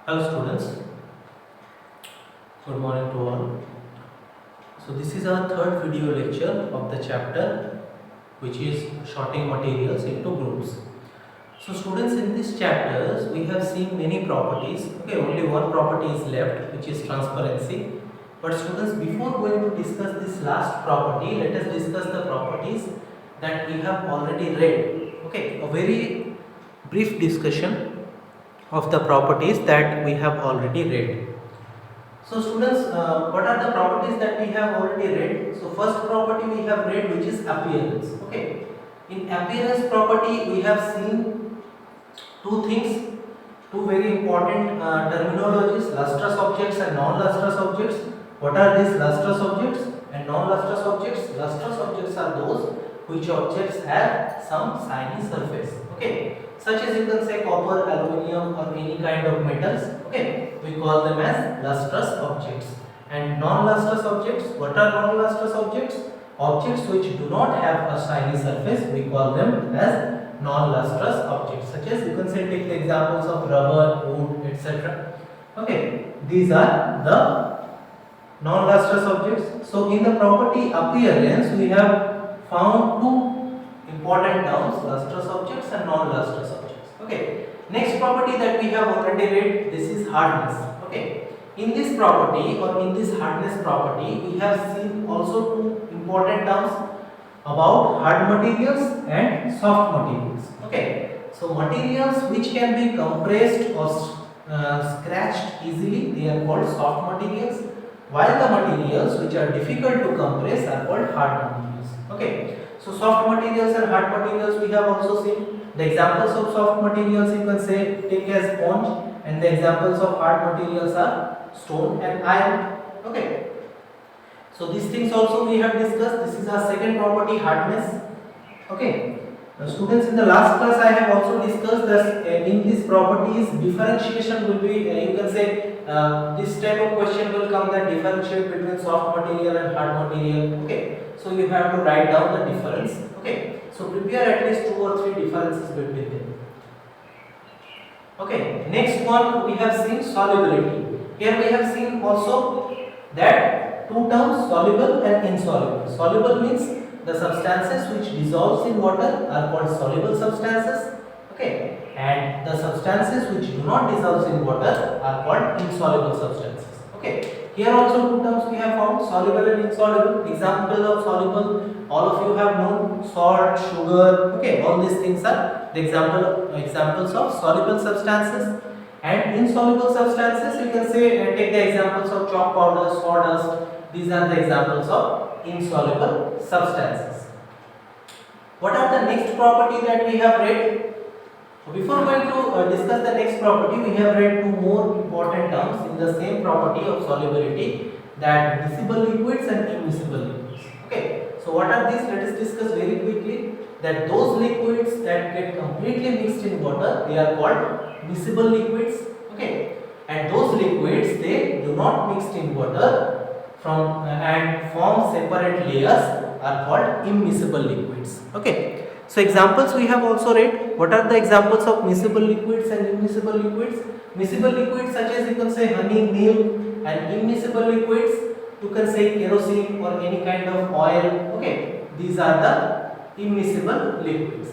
Hello students, good morning to all. So this is our third video lecture of the chapter which is sorting materials into groups. So students, in this chapters we have seen many properties. Okay, only one property is left, which is transparency. But students, before going to discuss this last property, let us discuss the properties that we have already read. Okay, a very brief discussion of the properties that we have already read. So students, what are the properties that we have already read? So first property we have read, which is appearance. Okay, in appearance property we have seen two things, two very important terminologies: lustrous objects and non-lustrous objects. What are these lustrous objects and non-lustrous objects? Lustrous objects are those which objects have some shiny surface. Okay, such as you can say copper, aluminium, or any kind of metals. Okay, we call them as lustrous objects. And non-lustrous objects, what are non-lustrous objects? Objects which do not have a shiny surface, we call them as non-lustrous objects. Such as you can say, take the examples of rubber, wood, etc. Okay, these are the non-lustrous objects. So in the property appearance, we have found two important terms: lustrous objects and non-lustrous objects. Okay, next property that we have already read, this is hardness. Okay, in this property or in this hardness property, we have seen also two important terms about hard materials and soft materials. Okay, so materials which can be compressed or scratched easily, they are called soft materials, while the materials which are difficult to compress are called hard materials. Okay, so soft materials and hard materials we have also seen. The examples of soft materials you can say take as sponge, and the examples of hard materials are stone and iron. Okay, so these things also we have discussed. This is our second property, hardness. Okay, now students, in the last class I have also discussed that in these properties differentiation will be, you can say this type of question will come, that differentiate between soft material and hard material. Okay, so you have to write down the difference. Okay, so prepare at least 2 or 3 differences between them. Okay, next one we have seen solubility. Here we have seen also that two terms, soluble and insoluble. Soluble means the substances which dissolves in water are called soluble substances. Okay, and the substances which do not dissolve in water are called insoluble substances. Okay, here also two terms we have found, soluble and insoluble. Example of soluble, all of you have known: salt, sugar. Okay, all these things are the examples of soluble substances. And insoluble substances, you can say take the examples of chalk powder, sawdust. These are the examples of insoluble substances. What are the next property that we have read? So before going to discuss the next property, we have read two more important terms in the same property of solubility, that miscible liquids and immiscible liquids. Okay, so what are these? Let us discuss very quickly. That those liquids that get completely mixed in water, they are called miscible liquids. Okay, and those liquids, they do not mix in water and form separate layers, are called immiscible liquids. Okay, so examples we have also read. What are the examples of miscible liquids and immiscible liquids? Miscible liquids such as you can say honey, milk, and immiscible liquids you can say kerosene or any kind of oil. Okay, these are the immiscible liquids.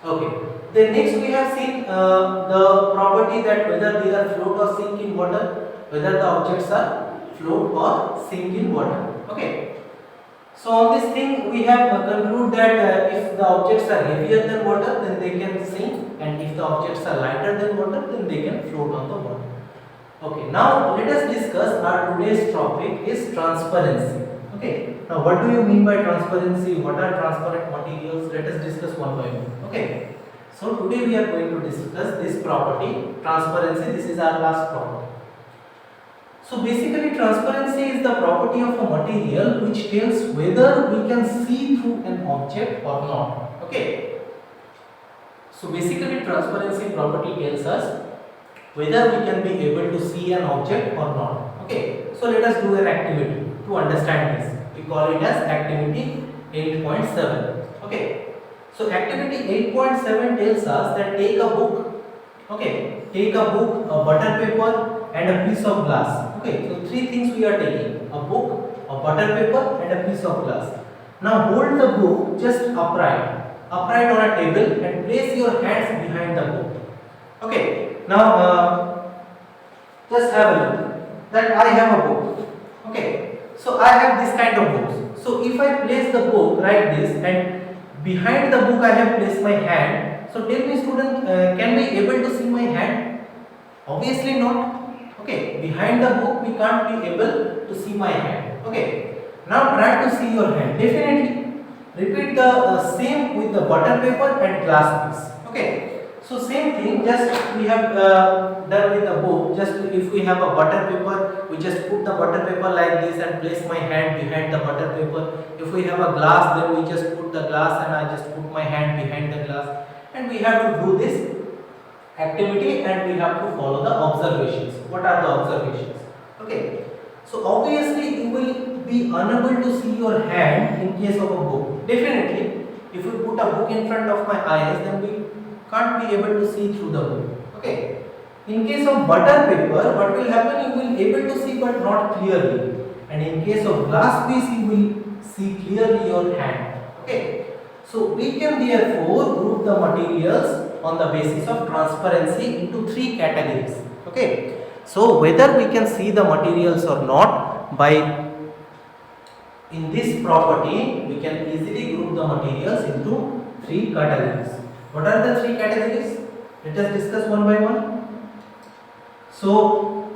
Okay, then next we have seen the property that whether they are float or sink in water, whether the objects are float or sink in water. Okay, so on this thing we have concluded that if the objects are heavier than water, then they can sink, and if the objects are lighter than water, then they can float on the water. Okay, now let us discuss our today's topic is transparency. Okay, now what do you mean by transparency? What are transparent materials? Let us discuss one by one. Okay, so today we are going to discuss this property, transparency. This is our last property. So basically transparency is the property of a material which tells whether we can see through an object or not. Okay, so basically transparency property tells us whether we can be able to see an object or not. Okay, so let us do an activity to understand this. We call it as activity 8.7. Okay, so activity 8.7 tells us that take a book Okay, take a book, a butter paper, and a piece of glass. Okay, so three things we are taking: a book, a butter paper, and a piece of glass. Now hold the book just upright on a table, and place your hands behind the book. Okay, now just have a look that I have a book. Okay, so I have this kind of books. So if I place the book like this, and behind the book I have placed my hand, so tell me student, can we able to see my hand? Obviously not. Okay, behind the book we can't be able to see my hand. Okay, now try to see your hand. Definitely repeat the same with the butter paper and glass piece. Okay, so same thing, just we have done with the book. Just if we have a butter paper, we just put the butter paper like this and place my hand behind the butter paper. If we have a glass, then we just put the glass and I just put my hand behind the glass, and we have to do this activity and we have to follow the observations. What are the observations? Okay, so obviously you will be unable to see your hand in case of a book. Definitely, if we put a book in front of my eyes, then we can't be able to see through the book. Okay, in case of butter paper, what will happen? You will able to see but not clearly, and in case of glass piece, you will see clearly your hand. Okay, so we can therefore group the materials on the basis of transparency into three categories. Okay, so whether we can see the materials or not, by in this property we can easily group the materials into three categories. What are the three categories? Let us discuss one by one. So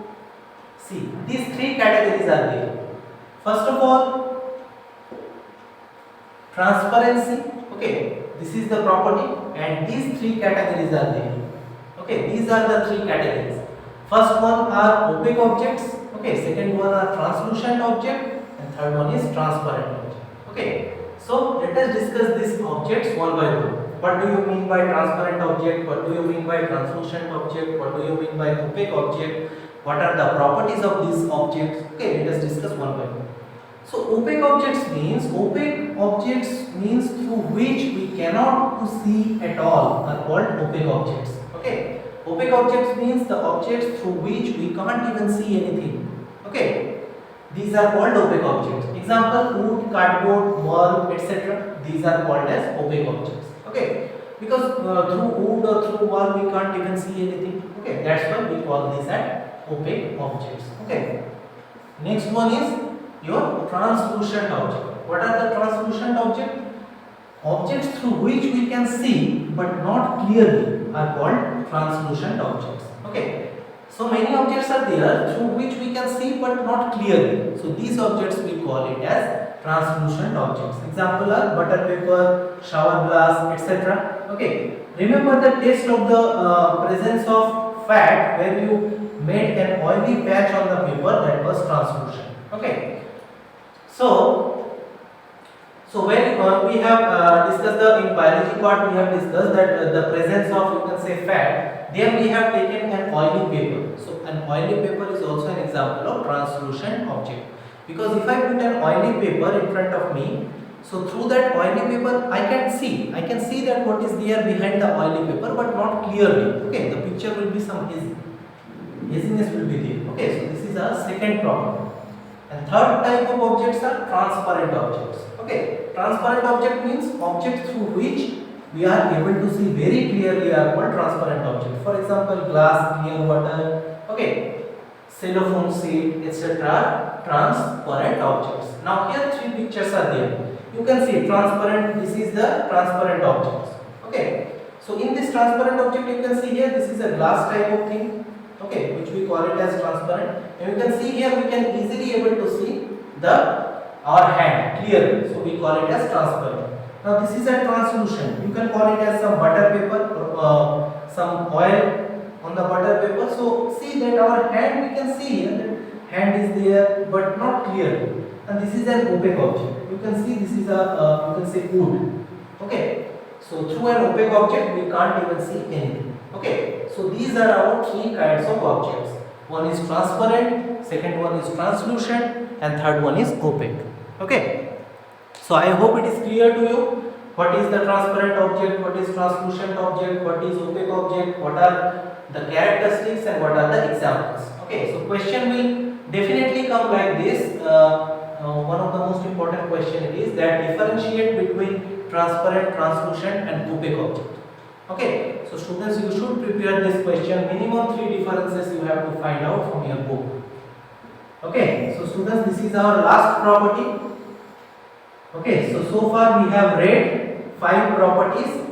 see, these three categories are there. First of all, transparency. Okay, this is the property, and these three categories are there. Okay, these are the three categories. First one are opaque objects. Okay, second one are translucent object, and third one is transparent object. Okay, so let us discuss these objects one by one. What do you mean by transparent object? What do you mean by translucent object? What do you mean by opaque object? What are the properties of these objects? Okay, let us discuss one by one. So opaque objects means through which we cannot to see at all are called opaque objects. Okay, opaque objects means the objects through which we can't even see anything. Okay, these are called opaque objects. Example: wood, cardboard, wall, etc. These are called as opaque objects. Okay, because through wood or through wall we can't even see anything. Okay, that's why we call these as opaque objects. Okay, next one is your translucent object. What are the translucent objects? Objects through which we can see but not clearly are called translucent objects. Okay, so many objects are there through which we can see but not clearly. So these objects we call it as translucent objects. Example are butter paper, shower glass, etc. Okay, remember the test of the presence of fat where you made an oily patch on the paper, that was translucent. Okay, so when we have discussed in biology part, we have discussed that the presence of, you can say, fat. There we have taken an oily paper. So an oily paper is also an example of translucent object, because if I put an oily paper in front of me, so through that oily paper I can see that what is there behind the oily paper, but not clearly. Okay, the picture will be some haziness will be there. Okay, so this is our second problem. And third type of objects are transparent objects. Okay, transparent object means object through which we are able to see very clearly are called transparent object. For example, glass, clear water, okay, cellophane sheet, etc. are transparent objects. Now here three pictures are there. You can see transparent, this is the transparent objects. Okay, so in this transparent object you can see here this is a glass type of thing. Okay, which we call it as transparent, and you can see here we can easily able to see our hand clearly, so we call it as transparent. Now this is a translucent, you can call it as some butter paper or some oil on the butter paper. So see that our hand, we can see here that hand is there but not clear, and this is an opaque object. You can see this is a you can say wood. Okay, so through an opaque object we can't even see anything. Okay, so these are our three kinds of objects. One is transparent, second one is translucent, and third one is opaque. Okay, so I hope it is clear to you. what is the transparent object, what is translucent object, what is opaque object, what are the characteristics and what are the examples. Okay, so question will definitely come like this. One of the most important question it is that differentiate between transparent, translucent and opaque object. Okay, so students, you should prepare this question. Minimum 3 differences you have to find out from your book. Okay, so students, this is our last property. Okay, so far we have read 5 properties.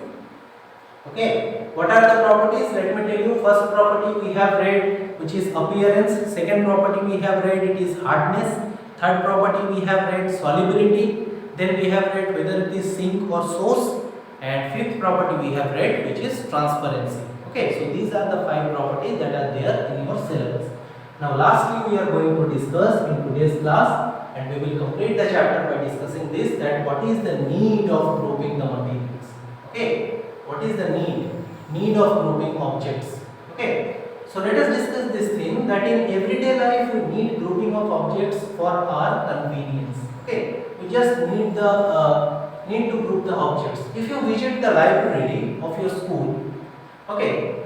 Okay, what are the properties? Let me tell you. First property we have read, which is appearance. Second property we have read, it is hardness. Third property we have read, solubility. Then we have read whether it is sink or source. And fifth property we have read, which is transparency. Okay, so these are the 5 properties that are there in your syllabus. Now lastly we are going to discuss in today's class, and we will complete the chapter by discussing this, that what is the need of grouping the materials. Okay, what is the need of grouping objects. Okay, so let us discuss this thing, that in everyday life we need grouping of objects for our convenience. Okay, we just need to group the objects. If you visit the library of your school, okay,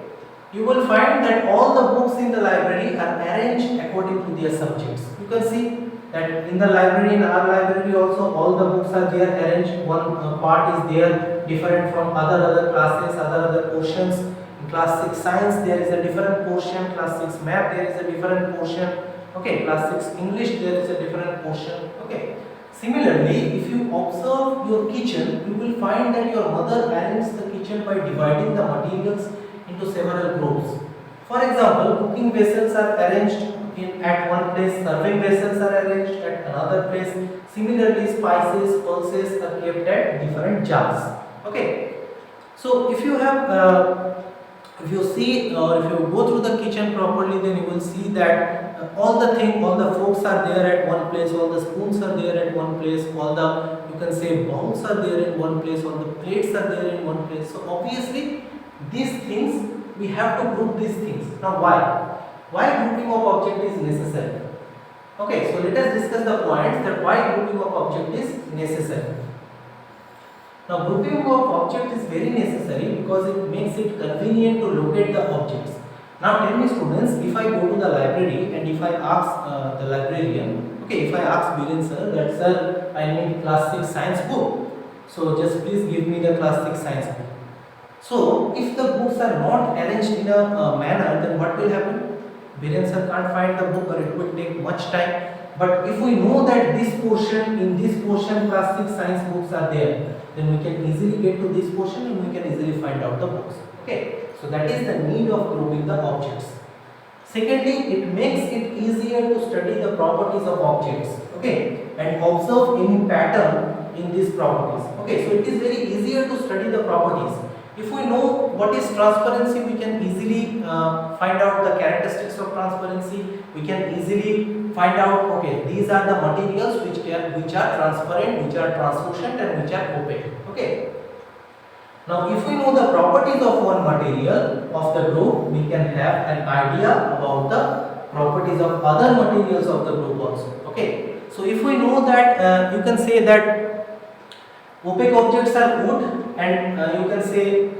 you will find that all the books in the library are arranged according to their subjects. You can see that in the library, in our library also, all the books are there arranged. One part is there different from other classes, other portions. In class 6 science there is a different portion, class 6 math there is a different portion. Okay, class 6 English there is a different portion. Okay. Similarly, if you observe your kitchen, you will find that your mother arranges the kitchen by dividing the materials into several groups. For example, cooking vessels are arranged at one place, serving vessels are arranged at another place. Similarly, spices, pulses are kept at different jars. Okay. So if you have if you see or if you go through the kitchen properly, then you will see that all the forks are there at one place, all the spoons are there at one place, all the, you can say, bowls are there in one place, all the plates are there in one place. So obviously these things, we have to group these things. Now why grouping of object is necessary? Okay, so let us discuss the points that why grouping of object is necessary. Now grouping of object is very necessary because it makes it convenient to locate the objects. Now tell me students, if I go to the library and if I ask the librarian, okay, if I ask Biren sir that sir, I need class 6 science book, so just please give me the class 6 science book. So if the books are not arranged in a manner, then what will happen? Biren sir can't find the book or it will take much time. But if we know that in this portion class 6 science books are there, then we can easily get to this portion and we can easily find out the books. Okay, so that is the need of grouping the objects. Secondly, it makes it easier to study the properties of objects, okay, and observe any pattern in these properties. Okay, so it is very easier to study the properties. If we know what is transparency, we can easily find out the characteristics of transparency. We can easily find out, okay, these are the materials which are transparent, which are translucent and which are opaque. Okay. Now if we know the properties of one material of the group, we can have an idea about the properties of other materials of the group also. Okay. So if we know that you can say that opaque objects are wood, and you can say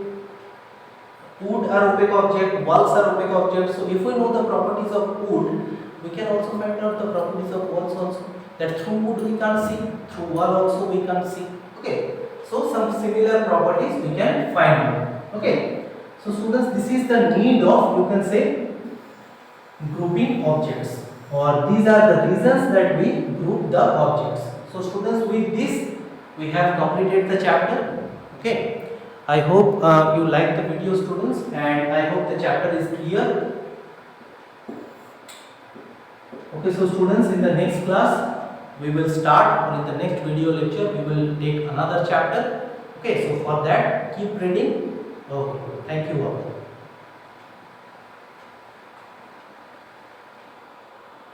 wood are opaque object, walls are opaque objects. So if we know the properties of wood, we can also find out the properties of walls also. That through wood we can't see, through wall also we can't see. Okay. So some similar properties we can find out. Okay. So students, this is the need of, you can say, grouping objects, or these are the reasons that we group the objects. So students, with this we have completed the chapter. Okay, I hope you like the video students, and I hope the chapter is clear. Okay, so students, in the next class we will start, or in the next video lecture we will take another chapter. Okay, so for that keep reading. Okay, thank you all.